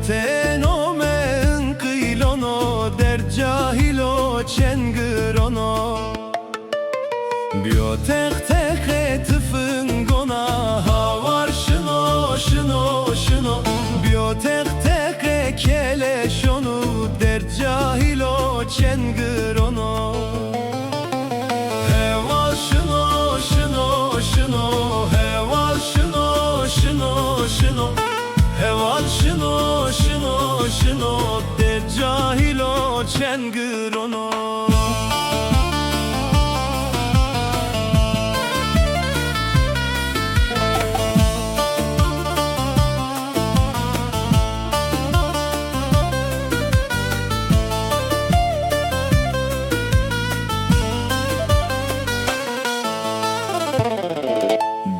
Bioteenomen kıylono der cahilo çengırono Biotektehe tıfın gona havar şıno şıno şıno Biotektehe keleşonu der cahilo çengırono Heval şıno şıno şıno Heval şıno şıno şıno Heval şıno şıno şıno der cahilo çengırono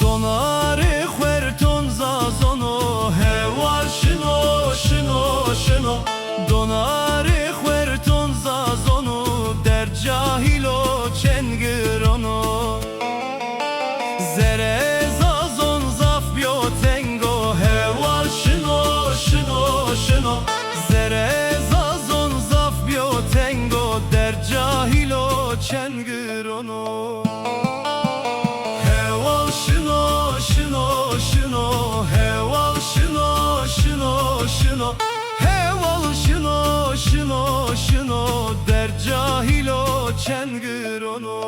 Donare huerton zazono Heval şıno şıno şıno Donare huerton zazono der cahilo çengırono Zere zazon zaf biotengo Heval şıno şıno şıno Zere zazon zaf biotengo der cahilo çengırono Heval şıno şıno şıno Heval şıno şıno şıno Heval şıno şıno şıno der cahilo çengırono